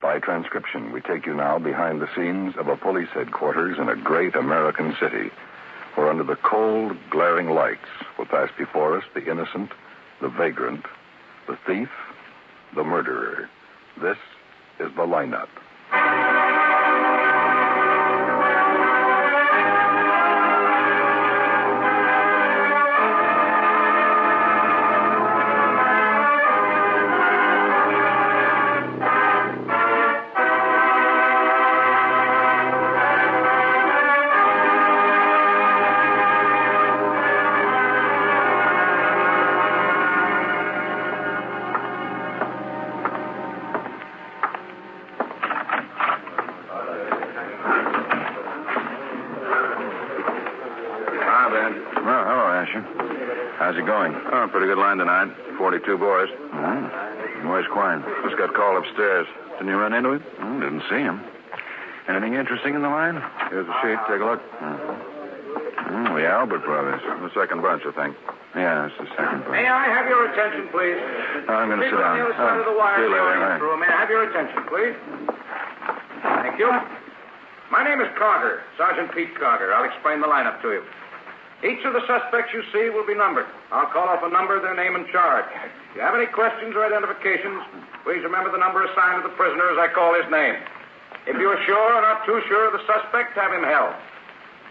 By transcription, we take you now behind the scenes of a police headquarters in a great American city, where under the cold, glaring lights will pass before us the innocent, the vagrant, the thief, the murderer. This is The Lineup. How's it going? Oh, pretty good line tonight. 42 boys. Where's Quine? Just got called upstairs. Didn't you run into him? Didn't see him. Anything interesting in the line? Here's the sheet. Take a look. The Albert brothers. The second bunch, I think. Yeah, it's the second bunch. May I have your attention, please? I'm going to sit down. On the other side of the wire. See you later. May I have your attention, please? Thank you. My name is Carter, Sergeant Pete Carter. I'll explain the lineup to you. Each of the suspects you see will be numbered. I'll call off a number, their name, and charge. If you have any questions or identifications, please remember the number assigned to the prisoner as I call his name. If you are sure or not too sure of the suspect, have him held.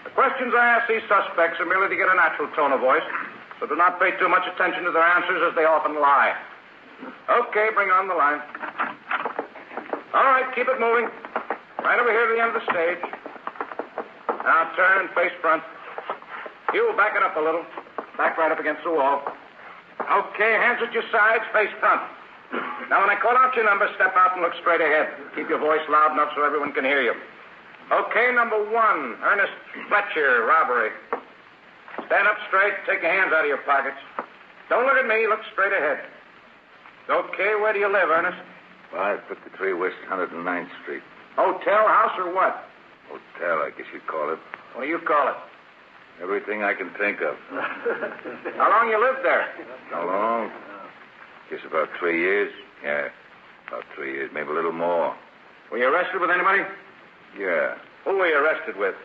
The questions I ask these suspects are merely to get a natural tone of voice, so do not pay too much attention to their answers, as they often lie. Okay, bring on the line. All right, keep it moving. Right over here to the end of the stage. Now turn and face front. You back it up a little. Back right up against the wall. Okay, hands at your sides, face front. Now, when I call out your number, step out and look straight ahead. Keep your voice loud enough so everyone can hear you. Okay, number 1, Ernest Fletcher, robbery. Stand up straight, take your hands out of your pockets. Don't look at me, look straight ahead. Okay, where do you live, Ernest? 553 West 109th Street. Hotel, house, or what? Hotel, I guess you'd call it. What do you call it? Everything I can think of. How long you lived there? How long? Guess about 3 years. Yeah, about 3 years, maybe a little more. Were you arrested with anybody? Yeah. Who were you arrested with?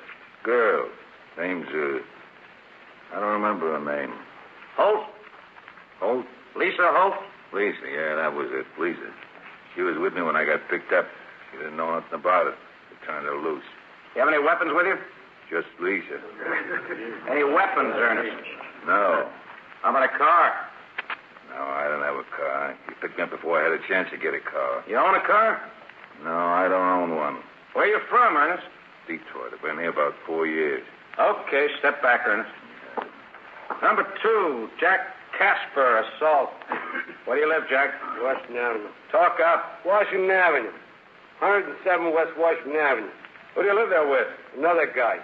Girl. Name's, I don't remember her name. Holt? Holt? Lisa Holt? Lisa, yeah, that was it. Lisa. She was with me when I got picked up. She didn't know nothing about it. They turned her loose. You have any weapons with you? Just Lisa. Any weapons, Ernest? No. How about a car? No, I don't have a car. You picked me up before I had a chance to get a car. You own a car? No, I don't own one. Where are you from, Ernest? Detroit. I've been here about 4 years. Okay, step back, Ernest. Number 2, Jack Casper, assault. Where do you live, Jack? Washington Avenue. Talk up. Washington Avenue. 107 West Washington Avenue. Who do you live there with? Another guy.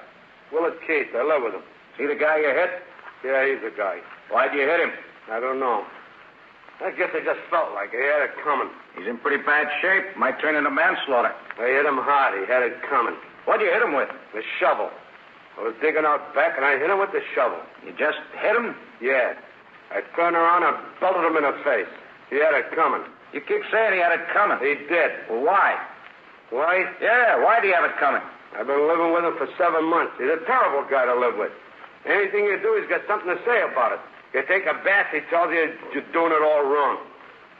Willard Keith. I live with him. See the guy you hit? Yeah, he's the guy. Why'd you hit him? I don't know. I guess I just felt like he had it coming. He's in pretty bad shape. Might turn into manslaughter. I hit him hard. He had it coming. What'd you hit him with? The shovel. I was digging out back, and I hit him with the shovel. You just hit him? Yeah. I turned around and belted him in the face. He had it coming. You keep saying he had it coming. He did. Well, why? Why? Yeah, why'd he have it coming? I've been living with him for 7 months. He's a terrible guy to live with. Anything you do, he's got something to say about it. You take a bath, he tells you you're doing it all wrong.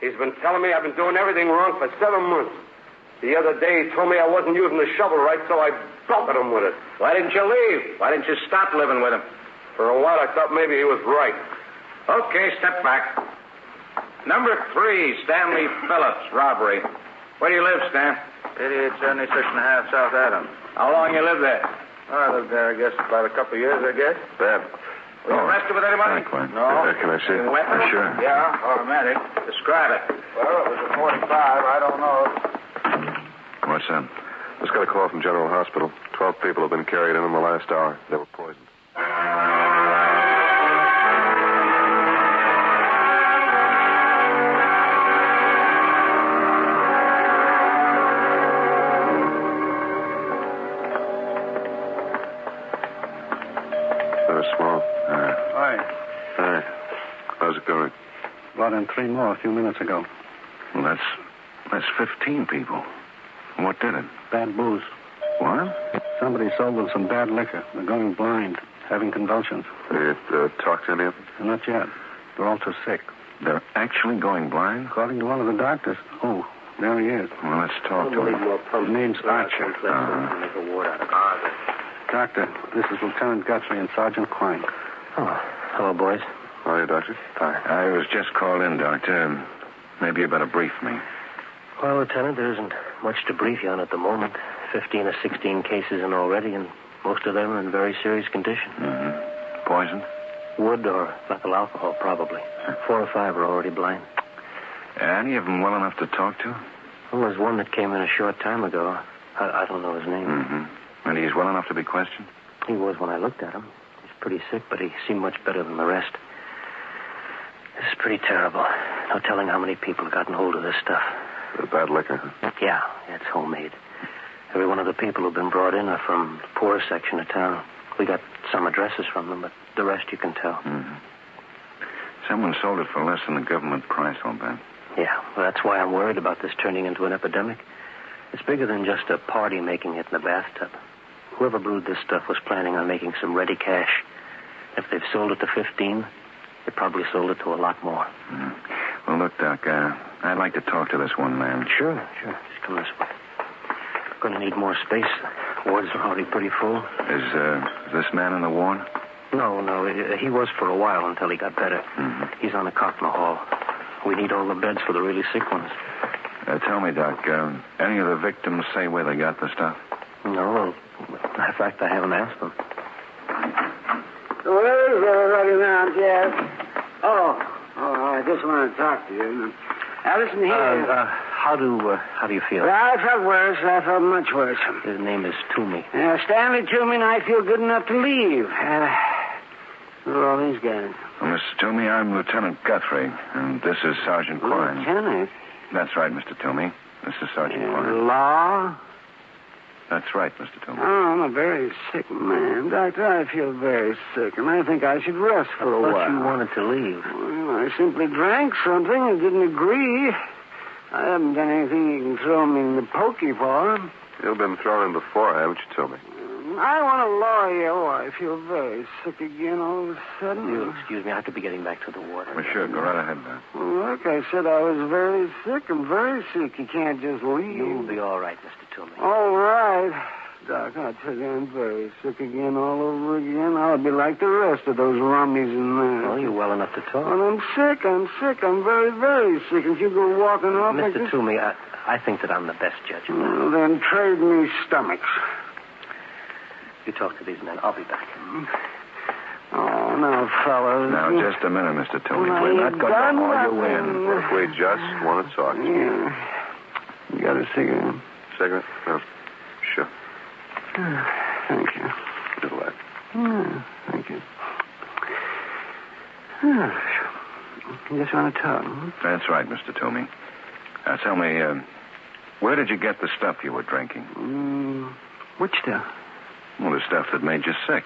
He's been telling me I've been doing everything wrong for 7 months. The other day, he told me I wasn't using the shovel right, so I belted him with it. Why didn't you leave? Why didn't you stop living with him? For a while, I thought maybe he was right. Okay, step back. Number 3, Stanley Phillips, robbery. Where do you live, Stan? 8876 and a half South Adams. How long you lived there? I lived there, I guess, about a couple of years, I guess. Beb. Were you arrested with anybody? No. Can I see it? Weapons? Sure. Yeah, automatic. Describe it. Well, it was a 45. I don't know. What's that? Just got a call from General Hospital. 12 people have been carried in the last hour. They were poisoned. Small. Hi. Hi. How's it going? Brought in 3 more a few minutes ago. Well, that's 15 people. What did it? Bad booze. What? Somebody sold them some bad liquor. They're going blind, having convulsions. Did it talk to any of them? Not yet. They're all too sick. They're actually going blind? According to one of the doctors. Oh, there he is. Well, let's talk to him. His name's Archer. Doctor, this is Lieutenant Guthrie and Sergeant Quine. Oh, hello, boys. How are you, Doctor? Fine. I was just called in, Doctor. Maybe you better brief me. Well, Lieutenant, there isn't much to brief you on at the moment. 15 or 16 cases in already, and most of them are in very serious condition. Mm-hmm. Poison? Wood or methyl alcohol, probably. 4 or 5 are already blind. Any of them well enough to talk to? Well, there's one that came in a short time ago. I don't know his name. Mm-hmm. And he's well enough to be questioned? He was when I looked at him. He's pretty sick, but he seemed much better than the rest. This is pretty terrible. No telling how many people have gotten hold of this stuff. The bad liquor, huh? Yeah, it's homemade. Every one of the people who've been brought in are from the poorer section of town. We got some addresses from them, but the rest you can tell. Mm-hmm. Someone sold it for less than the government price, I'll bet. Yeah, well, that's why I'm worried about this turning into an epidemic. It's bigger than just a party making it in the bathtub. Whoever brewed this stuff was planning on making some ready cash. If they've sold it to 15, they probably sold it to a lot more. Mm. Well, look, Doc, I'd like to talk to this one man. Sure. Just come this way. Going to need more space. The wards are already pretty full. Is this man in the ward? No. He was for a while until he got better. Mm-hmm. He's on a cot in the hall. We need all the beds for the really sick ones. Tell me, Doc, any of the victims say where they got the stuff? No. In fact, I haven't asked them. Where is everybody now, Jeff? Oh, I just want to talk to you. Now, listen here. How do you feel? Well, I felt worse. I felt much worse. His name is Toomey. Stanley Toomey, and I feel good enough to leave. Who are all these guys? Well, Mr. Toomey, I'm Lieutenant Guthrie, and this is Sergeant Quine. Lieutenant? That's right, Mr. Toomey. This is Sergeant Quine. Law? That's right, Mr. Toomey. Oh, I'm a very sick man. Doctor, I feel very sick, and I think I should rest for a while. I thought you wanted to leave. Well, I simply drank something and didn't agree. I haven't done anything you can throw me in the pokey for. You've been thrown in before, haven't you, Toomey? I want a lawyer. Oh, I feel very sick again all of a sudden. You'll excuse me. I have to be getting back to the ward. Well, sure. Go right ahead, Doc. Well, like I said, I was very sick and very sick. You can't just leave. You'll be all right, Mr. Toomey. All right. Doc, I tell you, I'm very sick again all over again. I'll be like the rest of those rummies in there. Well, you're well enough to talk. Well, I'm sick. I'm very, very sick. If you go walking off like Mr. this... Toomey, I think that I'm the best judge of that. Well, then trade me stomachs. You talk to these men. I'll be back. Oh, now, fellas. Now, just a minute, Mr. Toomey. Well, We're not going to haul you nothing. in if we just want to talk to you. Yeah. You got a cigarette? Cigarette? No. Sure. Thank you. Good luck. Thank you. You just want to talk, huh? That's right, Mr. Toomey. Now, tell me, where did you get the stuff you were drinking? Which stuff? Well, the stuff that made you sick.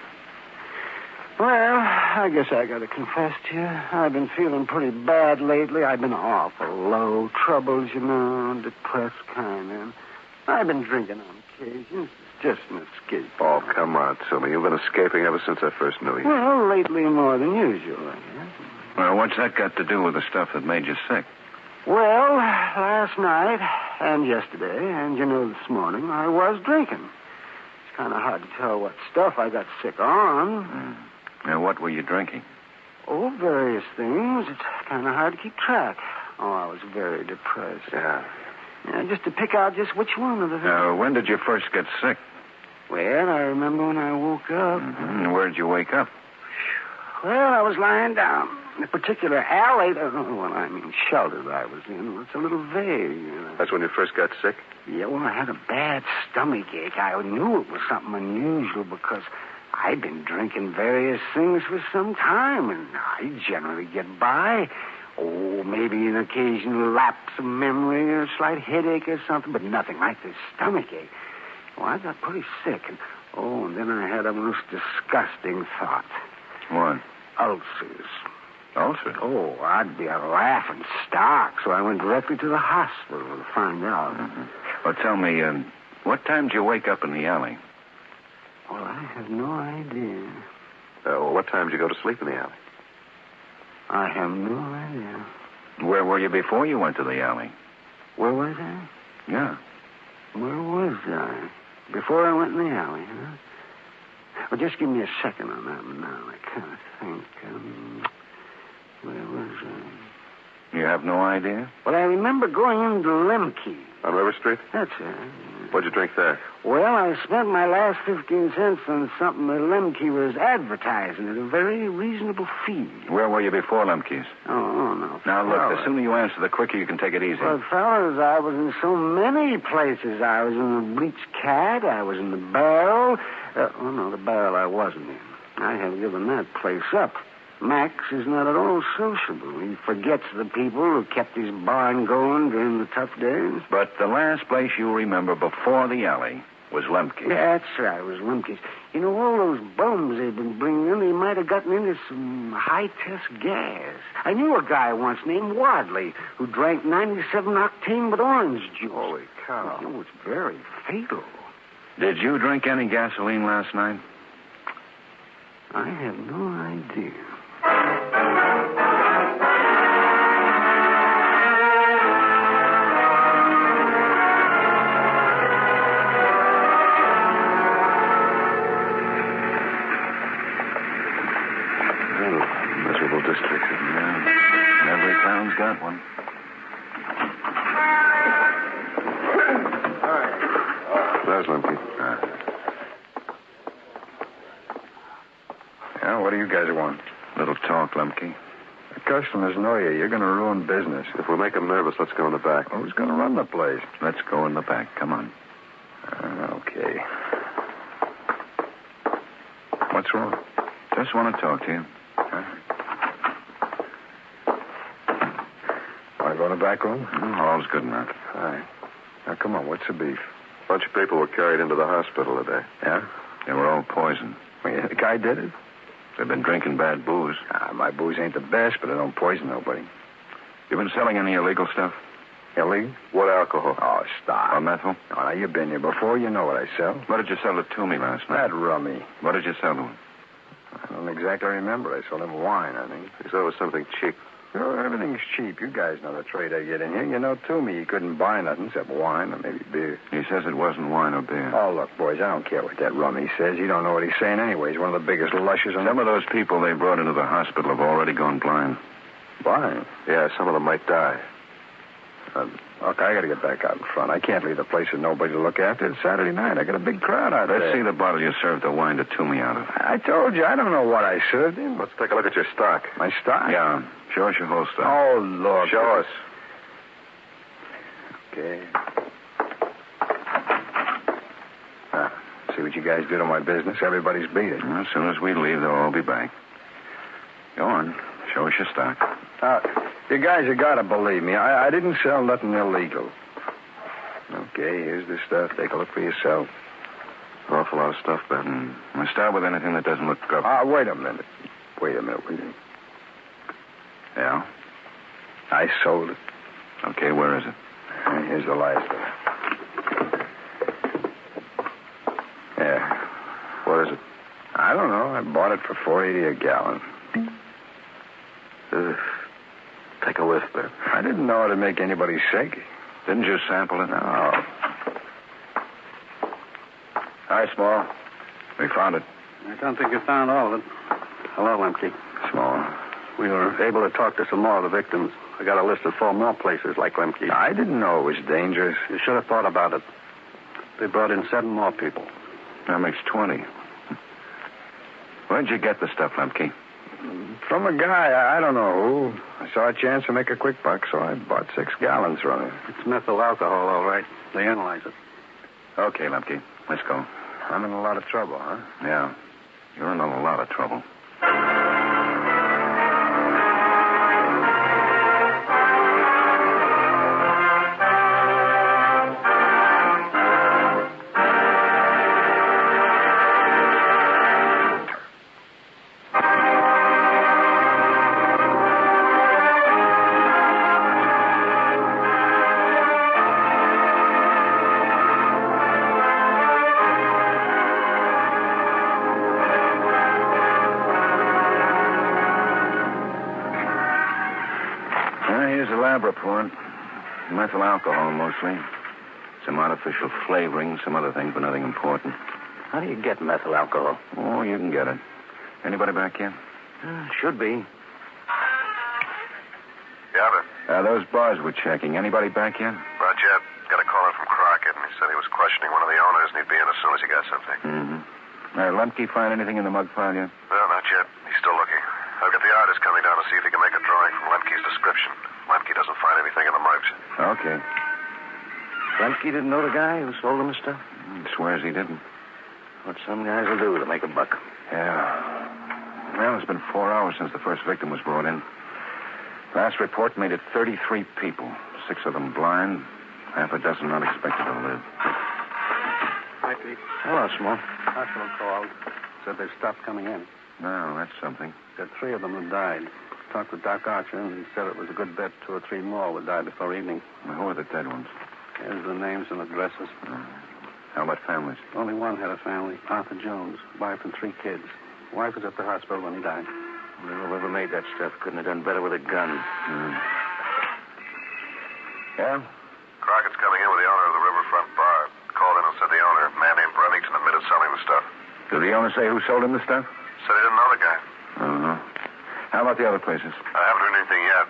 Well, I guess I got to confess to you. I've been feeling pretty bad lately. I've been awful low. Troubles, you know, depressed kind of. I've been drinking on occasion. It's just an escape. Oh, come on, Toomey. You've been escaping ever since I first knew you. Well, lately more than usual, I guess. Well, what's that got to do with the stuff that made you sick? Well, last night and yesterday and, this morning, I was drinking. It's kind of hard to tell what stuff I got sick on. Now, what were you drinking? Oh, various things. It's kind of hard to keep track. Oh, I was very depressed. Yeah, just to pick out just which one of the... Now, when did you first get sick? Well, I remember when I woke up. Mm-hmm. Where did you wake up? Well, I was lying down. The particular alley, shelter that I was in, was a little vague. That's when you first got sick? Yeah, well, I had a bad stomach ache. I knew it was something unusual because I'd been drinking various things for some time, and I generally get by. Oh, maybe an occasional lapse of memory or a slight headache or something, but nothing like this stomach ache. Well, I got pretty sick, and then I had a most disgusting thought. What? Ulcers. Ulcer? Oh, I'd be a laughing stock, so I went directly to the hospital to find out. Mm-hmm. Well, tell me, what time did you wake up in the alley? Well, I have no idea. What time did you go to sleep in the alley? I have no idea. Where were you before you went to the alley? Where was I? Yeah. Where was I? Before I went in the alley, huh? Well, just give me a second on that one now. I kind of think. Where was I? You have no idea? Well, I remember going into Lemke. On River Street? That's it. What'd you drink there? Well, I spent my last 15 cents on something that Lemke was advertising at a very reasonable fee. Where were you before Lemke's? Oh, no. Now, look, fellas. the sooner you answer, the quicker you can take it easy. Well, fellas, I was in so many places. I was in the Bleached Cat. I was in the Barrel. No, the Barrel I wasn't in. I have given that place up. Max is not at all sociable. He forgets the people who kept his barn going during the tough days. But the last place you remember before the alley was Lemke's. Yeah, that's right. It was Lemke's. You know, all those bums they've been bringing in, they might have gotten into some high-test gas. I knew a guy once named Wadley who drank 97 octane with orange juice. Holy cow. It was very fatal. Did you drink any gasoline last night? I have no idea. Miserable district. Yeah. Every town's got one. There's Lemke. Yeah, what do you guys want? Little talk, Lemke. The customers know you. You're going to ruin business. If we make them nervous, let's go in the back. Who's going to run the place? Let's go in the back. Come on. Okay. What's wrong? Just want to talk to you. Want to go in the back room? All's good enough. All right. Now, come on. What's the beef? A bunch of people were carried into the hospital today. Yeah? They were all poisoned. Well, the guy did it? They've been drinking bad booze. My booze ain't the best, but I don't poison nobody. You been selling any illegal stuff? Illegal? What alcohol? Oh, stop. Or methyl? Oh, now, you've been here before. You know what I sell. What did you sell it to me last night? That rummy. What did you sell to him? I don't exactly remember. I sold him wine, I think. You said it was something cheap. Sure, everything's cheap. You guys know the trade I get in here. You know, to me, you couldn't buy nothing except wine or maybe beer. He says it wasn't wine or beer. Oh, look, boys, I don't care what that rummy says. He don't know what he's saying anyway. He's one of the biggest lushes on Some of those people they brought into the hospital have already gone blind. Blind? Yeah, some of them might die. Look, I got to get back out in front. I can't leave the place with nobody to look after. It's Saturday night. I got a big crowd out there. Let's see the bottle you served the wine to Toomey out of. I told you, I don't know what I served him. Let's take a look at your stock. My stock? Yeah. Show us your whole stock. Oh, Lord. Show us. Okay. See what you guys do to my business? Everybody's beat it. Well, as soon as we leave, they'll all be back. Go on. Show us your stock. You guys have got to believe me. I didn't sell nothing illegal. Okay, here's the stuff. Take a look for yourself. An awful lot of stuff, Ben. We'll start with anything that doesn't look good. Wait a minute. Wait a minute, will you? Yeah? I sold it. Okay, where is it? Here's the last of it. Yeah. What is it? I don't know. I bought it for $4.80 a gallon. Take a whiff, Ben. I didn't know it'd make anybody shaky. Didn't you sample it? No. Hi, Small. We found it. I don't think you found all of it. Hello, Lemke. Small. We were able to talk to some more of the victims. I got a list of 4 more places like Lemke. I didn't know it was dangerous. You should have thought about it. They brought in 7 more people. That makes 20. Where'd you get the stuff, Lemke? From a guy, I don't know who. I saw a chance to make a quick buck, so I bought 6 gallons from him. It's methyl alcohol, all right. They analyze it. Okay, Lemke. Let's go. I'm in a lot of trouble, huh? Yeah. You're in a lot of trouble. lab report. Methyl alcohol, mostly. Some artificial flavoring, some other things, but nothing important. How do you get methyl alcohol? Oh, you can get it. Anybody back yet? Should be. Yeah, but... Those bars we're checking. Anybody back yet? Not yet. Got a call in from Crockett, and he said he was questioning one of the owners, and he'd be in as soon as he got something. Mm-hmm. Lemke find anything in the mug file yet? No, not yet. He's still looking. I've got the artist coming down to see if he can make a drawing from Lemke's description. Lemke doesn't find anything in the mugs. Okay. Lemke didn't know the guy who sold him the stuff? He swears he didn't. What some guys will do to make a buck. Yeah. Well, it's been 4 hours since the first victim was brought in. Last report made it 33 people. 6 of them blind, half a dozen not expected to live. Hi, Pete. Hello, Small. Hospital called. Said they stopped coming in. No, that's something. Said 3 of them had died. Talked with Doc Archer and said it was a good bet 2 or 3 more would die before evening. Well, who are the dead ones? Here's the names and addresses. How about families? Only one had a family, Arthur Jones, wife and 3 kids. Wife was at the hospital when he died. Well, whoever made that stuff couldn't have done better with a gun. Yeah? Crockett's coming in with the owner of the riverfront bar. Called in and said the owner, a man named Remington, admitted selling the stuff. Did the owner say who sold him the stuff? Said he didn't know the guy. Uh-huh. How about the other places? I haven't heard anything yet.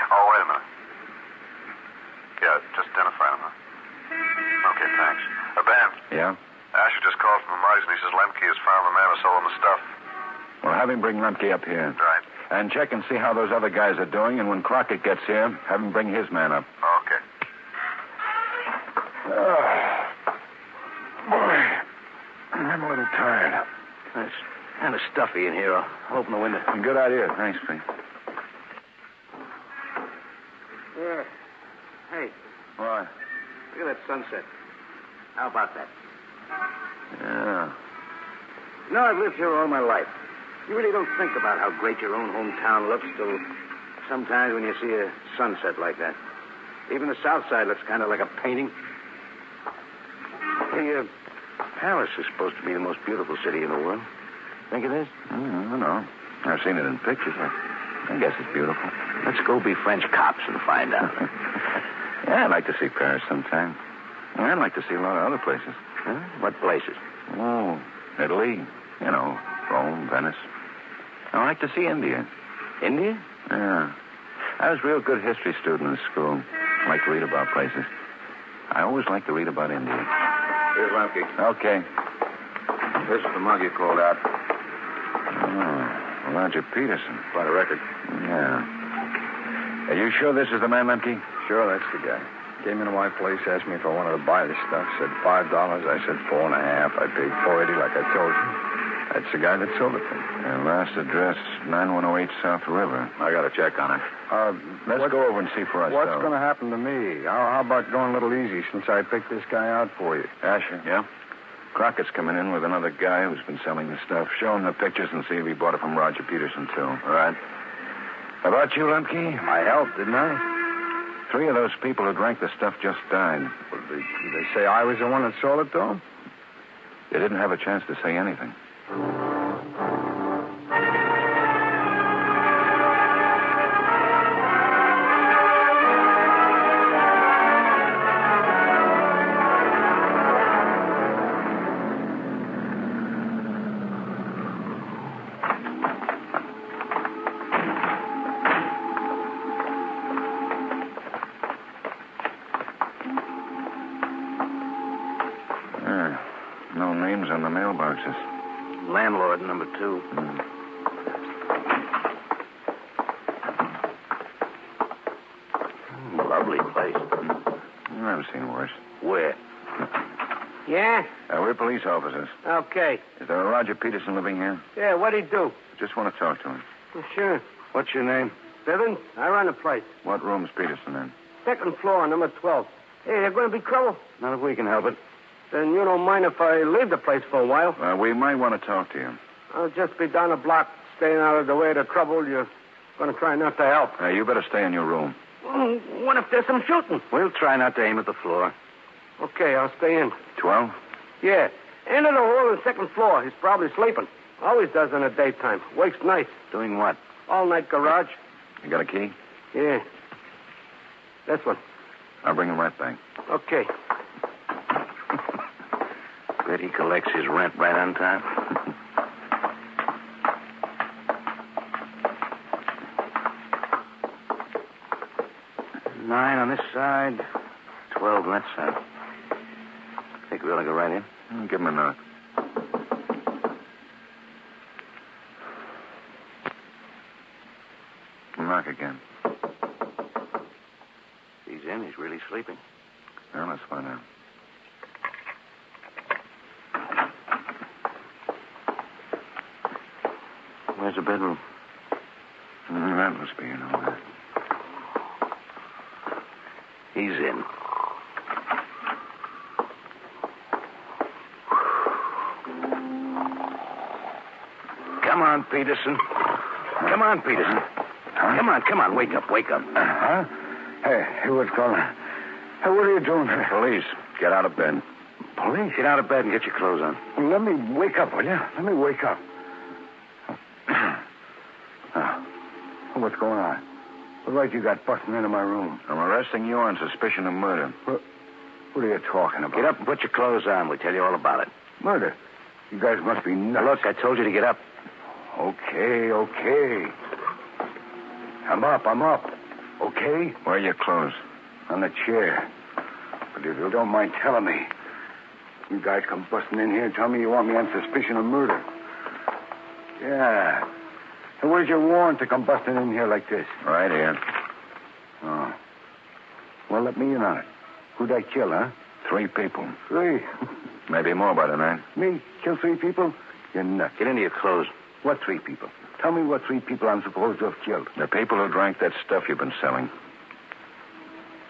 Oh, wait a minute. Yeah, just identify him, huh? Okay, thanks. Ben. Yeah? Asher just called from the mugs, and he says Lemke has found the man who sold him the stuff. Well, have him bring Lemke up here. Right. And check and see how those other guys are doing, and when Crockett gets here, have him bring his man up. Okay. Boy, I'm a little tired. It's kind of stuffy in here. I'll open the window. Good idea. Thanks, Pete. Yeah. Hey, What? look at that sunset. How about that? Yeah. You know, I've lived here all my life. You really don't think about how great your own hometown looks till sometimes when you see a sunset like that. Even the south side looks kind of like a painting. Hey, Paris is supposed to be the most beautiful city in the world. Think it is? I don't know. I've seen it in pictures. I guess it's beautiful. Let's go be French cops and find out. Yeah, I'd like to see Paris sometime. And I'd like to see a lot of other places. Huh? What places? Oh, Italy. You know, Rome, Venice. I'd like to see India. India? Yeah. I was a real good history student in school. I like to read about places. I always like to read about India. Here's Lemke. Okay. This is the mug you called out. Oh, Roger Peterson. Quite a record. Yeah. Are you sure this is the man, Lemke? Sure, that's the guy. Came into my place, asked me if I wanted to buy the stuff. Said $5. I said $4.50. I paid $4.80 like I told you. That's the guy that sold it to me. And last address, 9108 South River. I got a check on it. Let's go over and see for ourselves. What's going to happen to me? How about going a little easy since I picked this guy out for you? Asher? Yeah? Crockett's coming in with another guy who's been selling the stuff. Show him the pictures and see if he bought it from Roger Peterson, too. All right. How about you, Lemke? I helped, didn't I? 3 of those people who drank the stuff just died. Well, did they say I was the one that sold it to him? They didn't have a chance to say anything. No names on the mailboxes. Landlord number 2. Lovely place. I've seen worse. Where? Yeah? We're police officers. Okay. Is there a Roger Peterson living here? Yeah, what'd he do? Just want to talk to him. Well, sure. What's your name? Bivens, I run the place. What room's Peterson in? 2nd floor, number 12. Hey, there going to be trouble? Not if we can help it. Then you don't mind if I leave the place for a while? We might want to talk to you. I'll just be down the block, staying out of the way of the trouble. You're going to try not to help. You better stay in your room. What if there's some shooting? We'll try not to aim at the floor. Okay, I'll stay in. 12? Yeah. Enter the hole on the 2nd floor. He's probably sleeping. Always does in the daytime. Wakes nights. Doing what? All night garage. You got a key? Yeah. This one. I'll bring him right back. Okay. Bet he collects his rent right on time. $9 on this side, 12 on that side. Think we ought to go right in? Give him a knock. Knock again. He's in. He's really sleeping. Well, let's find out. Where's the bedroom? That must be in over there. He's in. Come on, Peterson. Come on, Peterson. Huh? Come on. Wake up. Huh? Hey, what's going on? Hey, what are you doing here? Police, get out of bed. Police? Get out of bed and get your clothes on. Well, let me wake up, will you? Let me wake up. What's going on? What right you got busting into my room? I'm arresting you on suspicion of murder. What are you talking about? Get up and put your clothes on. We'll tell you all about it. Murder? You guys must be nuts. Now, look, I told you to get up. Okay. I'm up. Okay? Where are your clothes? On the chair. But if you don't mind telling me, you guys come busting in here and tell me you want me on suspicion of murder. Yeah. And where's your warrant to come busting in here like this? Right here. Oh. Well, let me in on it. Who'd I kill, huh? 3 people. 3? Maybe more by tonight. Me? Kill 3 people? You're nuts. Get into your clothes. What 3 people? Tell me what 3 people I'm supposed to have killed. The people who drank that stuff you've been selling.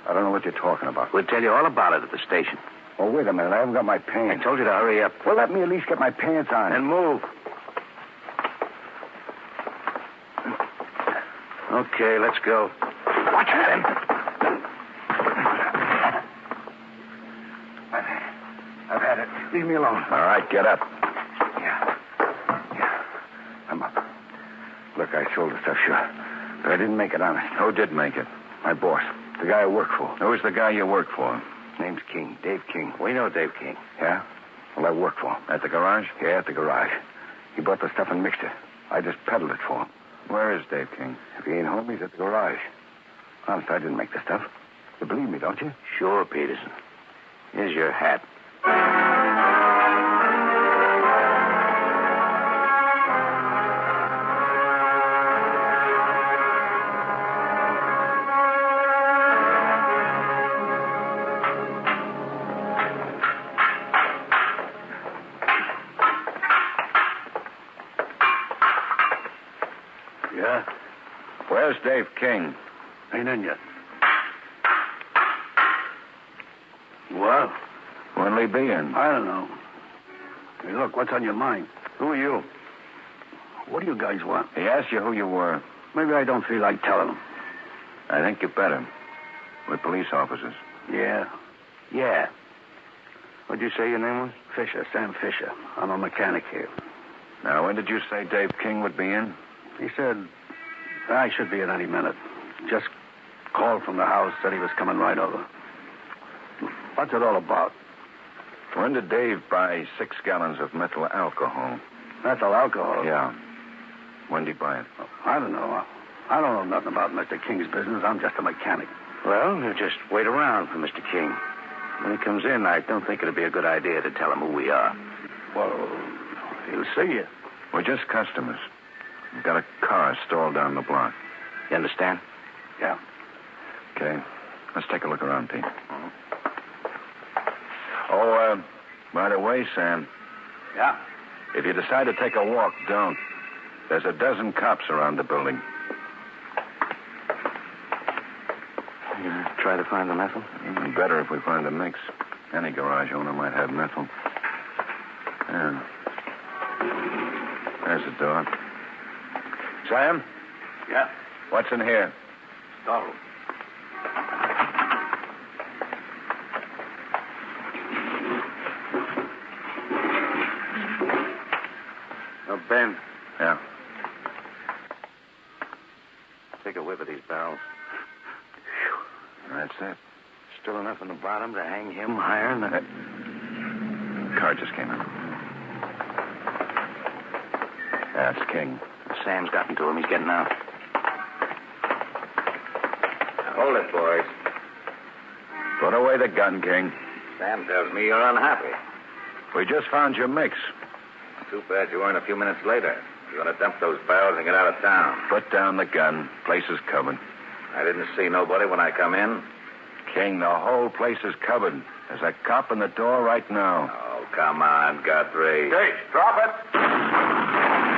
I don't know what you're talking about. We'll tell you all about it at the station. Oh, wait a minute. I haven't got my pants. I told you to hurry up. Well, let me at least get my pants on. And move. Okay, let's go. Watch it, then. I've had it. Leave me alone. All right, get up. Yeah. I'm up. Look, I sold the stuff, sure. But I didn't make it honest. Who did make it? My boss. The guy I work for. Who's the guy you work for? Name's King. Dave King. We know Dave King. Yeah? Well, I work for him. At the garage? Yeah, at the garage. He bought the stuff and mixed it. I just peddled it for him. Where is Dave King? If he ain't home, he's at the garage. Honest, I didn't make the stuff. You believe me, don't you? Sure, Peterson. Here's your hat. Yeah? Where's Dave King? Ain't in yet. What? When'll he be in? I don't know. Hey, look, what's on your mind? Who are you? What do you guys want? He asked you who you were. Maybe I don't feel like telling him. I think you better. We're police officers. Yeah. What'd you say your name was? Fisher, Sam Fisher. I'm a mechanic here. Now, when did you say Dave King would be in? He said I should be in any minute. Just called from the house, said he was coming right over. What's it all about? When did Dave buy 6 gallons of methyl alcohol? Methyl alcohol? Yeah. When did he buy it? I don't know. I don't know nothing about Mr. King's business. I'm just a mechanic. Well, you just wait around for Mr. King. When he comes in, I don't think it'd be a good idea to tell him who we are. Well, he'll see you. We're just customers. We've got a car stalled down the block. You understand? Yeah. Okay. Let's take a look around, Pete. Uh-huh. Oh, by the way, Sam, Yeah? if you decide to take a walk, don't. There's a dozen cops around the building. You gonna try to find the methyl? Better if we find a mix. Any garage owner might have methyl. Yeah. There's the door. Sam? Yeah. What's in here? Stall. Oh, Ben, Yeah. take a whiff of these barrels. That That's it. Still enough in the bottom to hang him higher than... Car just came in. That's King. Sam's gotten to him. He's getting out. Hold it, boys. Put away the gun, King. Sam tells me you're unhappy. We just found your mix. Too bad you weren't a few minutes later. You're going to dump those barrels and get out of town. Put down the gun. Place is covered. I didn't see nobody when I come in. King, the whole place is covered. There's a cop in the door right now. Oh, come on, Guthrie. Hey, drop it.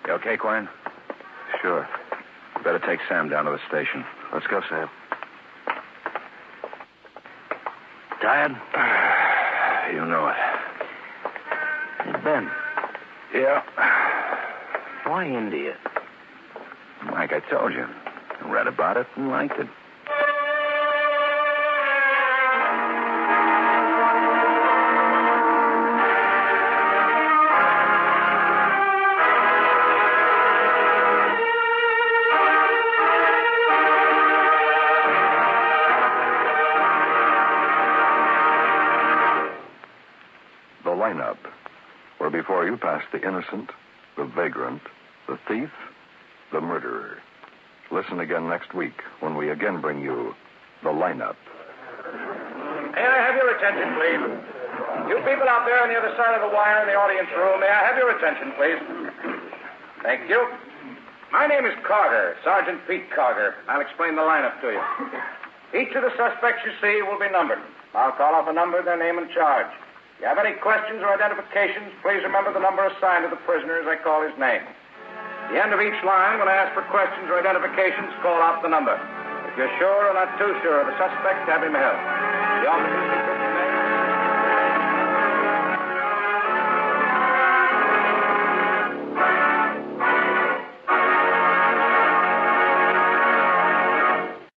You okay, Quine? Sure. You better take Sam down to the station. Let's go, Sam. Tired? You know it. Hey, Ben, Yeah. why India? Like I told you. I read about it and liked it. The lineup, where before you pass the innocent, the vagrant, the thief, the murderer. Listen again next week when we again bring you the lineup. May I have your attention, please? You people out there on the other side of the wire in the audience room, may I have your attention, please? Thank you. My name is Carter, Sergeant Pete Carter. I'll explain the lineup to you. Each of the suspects you see will be numbered. I'll call off a number, their name and charge. If you have any questions or identifications, please remember the number assigned to the prisoner as I call his name. At the end of each line, when I ask for questions or identifications, call out the number. If you're sure or not too sure of the suspect, have him held. The officers